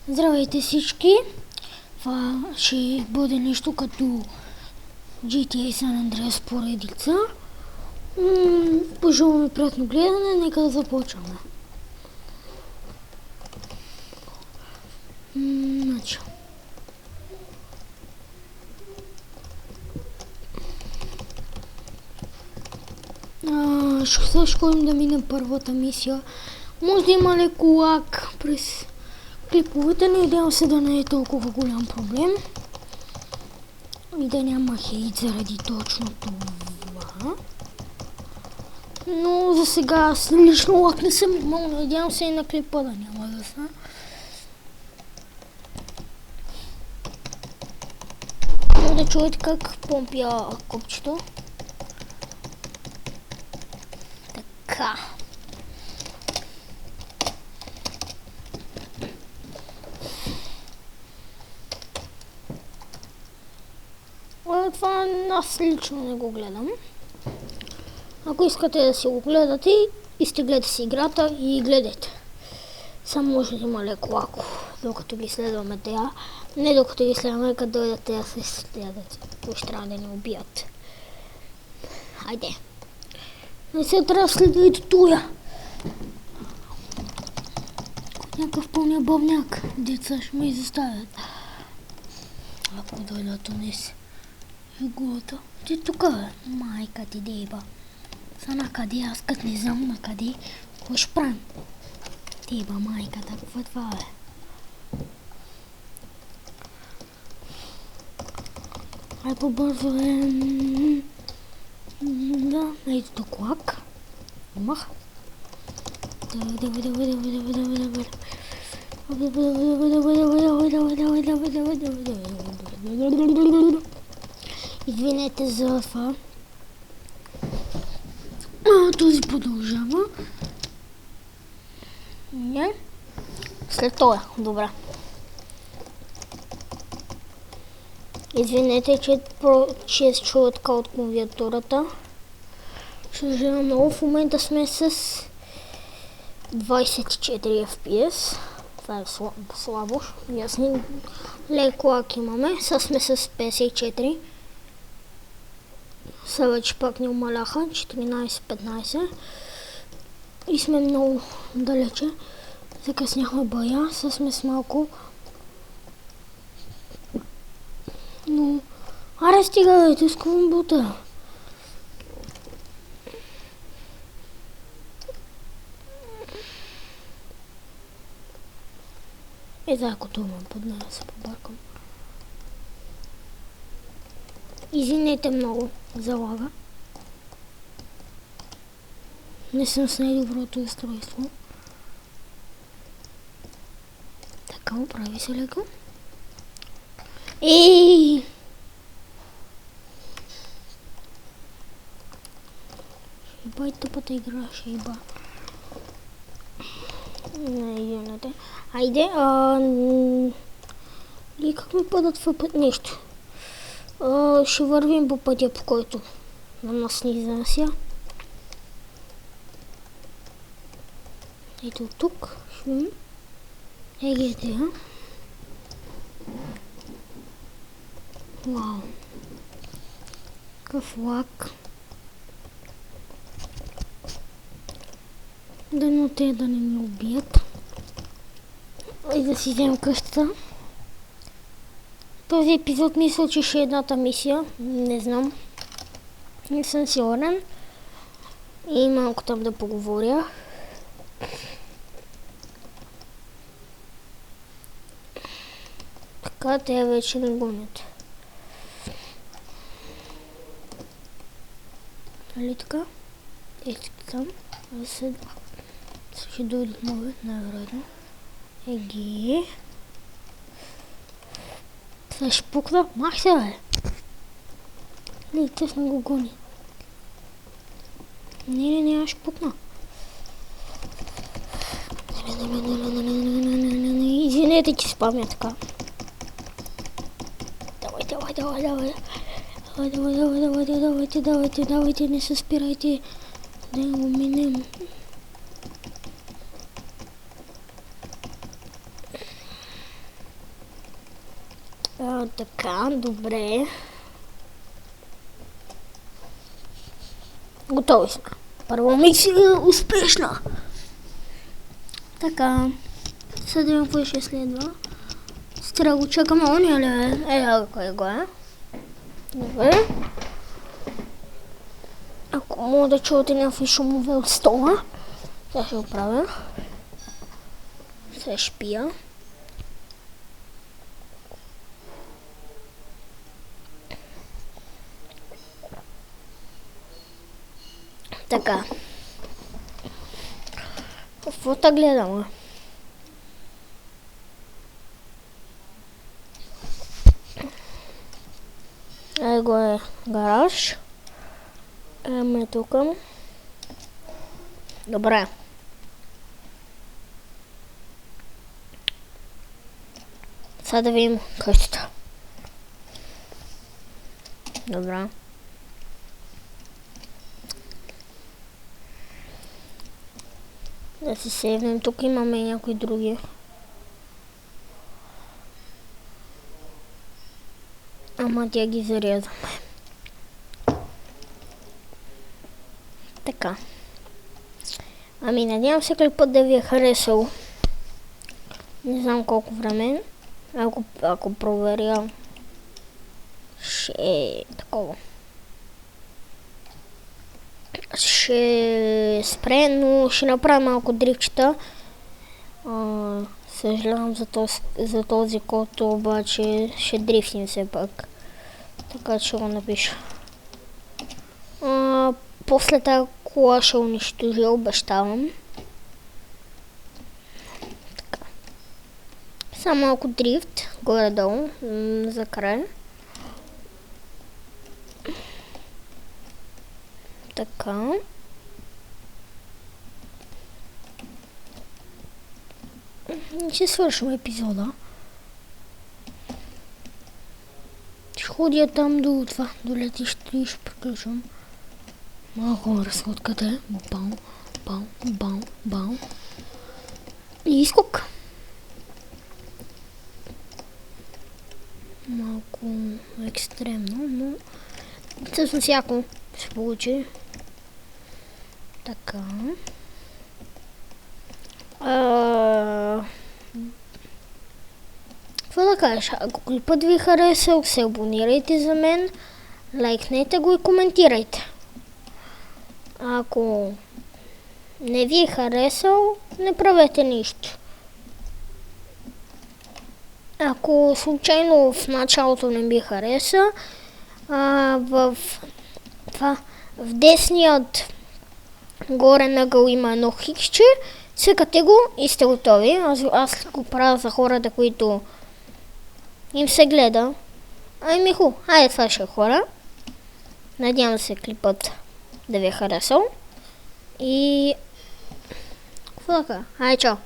Здравейте всички! Това ще бъде нещо като GTA San Andreas поредица. Пожелавам ви приятно гледане, нека да започваме. Значи. Ще ходим да минем първата мисия. Може да има леко лаг през клиповете, надявам се да не е толкова голям проблем. И да няма хейт заради точно това. Но за сега аз лично лак не съм имал, надявам се и на клипа да няма да са. Може да чуете как помпя копчето. Така. Това аз лично не го гледам. Ако искате да си го гледате, изтеглете си играта и гледайте. Само може да има леко лако, докато ги следваме тея. Не докато ги следваме, като дойдат тея се следят. Той ще трябва да ни убият. Хайде. Не се трябва да следвайте туя. Някакъв пълния бавняк. Деца ще ме изоставят. Ако дойдат унес фигурата. Ти тука бе. Майка ти дейба. Са накъде, аз кът не знам накъде. Какво ще правим? Дейба майката, какво е това бе? Ай по-бързо е. Да, ето тук лак. Имах. Извинете за това. Този продължава. Не. След това. Добре. Извинете, че се чува така от клавиатурата. Съжалявам много. В момента сме с 24 FPS. Това е слабо. Ясни. Леко лак имаме. Сега сме с 54. Сега вече пак ни умаляха. 14-15. И сме много далече. Закъсняхме бая. Сега сме с малко. Но... Аре стига, искам бута. За ако това под нея се побъркам. Извинете много за лага. Не съм с най-доброто устройство. Така, оправи се леко. Ей! Шейба и тъпата игра, шейба. Не, извинете. Айде, и как ми падат в път нещо? Ще вървим по пътя, по който на нас ни изнася. Ето тук. Егете, а? Вау. Какъв лак. Дано те да не ми убият. И да си вземем къщата. Този епизод мисля, че ще е едната мисия. Не знам. Не съм сигурен. И малко там да поговоря. Така, те вече не гонят. Нали така? Ето там. Ще дойдат нови, най-вероятно. Еги. Сега ще пукна. Мах се, бе! Не, тъсно го гони. Не, аз ще пукна. Извинете, че спамя така. Давайте, не се спирайте. Да го минем. Така, добре. Готови сме. Първо мисия успешна. Така. Сега да видим какво ще следва. Трябва да го чакаме, ония ли е? Кой го е? Добре. Ако мога да чувате някакви шумове от стола, сега ще го правя. Сега ще пия. Така. Какво та гледаме? Его е гараж. Ме тук. Добре. Сега да видим къщата. Добре. Да си сейвнем. Тук имаме и някои други. Ама тя ги зарязваме. Така. Ами надявам се клипът да ви е харесал. Не знам колко време. Ако проверя, ще е такова. Ще спре, но ще направя малко дрифчета. Съжалявам за този код, обаче ще дрифтим все пак. Така че го напиша. После тази кола ще унищожа, обещавам. Така. Само малко дрифт, горе-долу, за край. Така. Ще свършим епизода. Ще ходя там до това, до летището и ще приключвам. Малко разходката. Бау. И изскок. Малко екстремно, но всъщност всяко се получи. Така. Какво да кажеш? Ако клипът ви харесал, се абонирайте за мен, лайкнете го и коментирайте. Ако не ви е харесал, не правете нищо. Ако случайно в началото не ви хареса, в десният горе нъгъл има едно хиксче, цъкате го и сте готови. Аз го правя за хората, които им се гледа. Хайде, това ще е хора. Надявам се клипът да ви е харесал. И... какво така? Хайде, чао!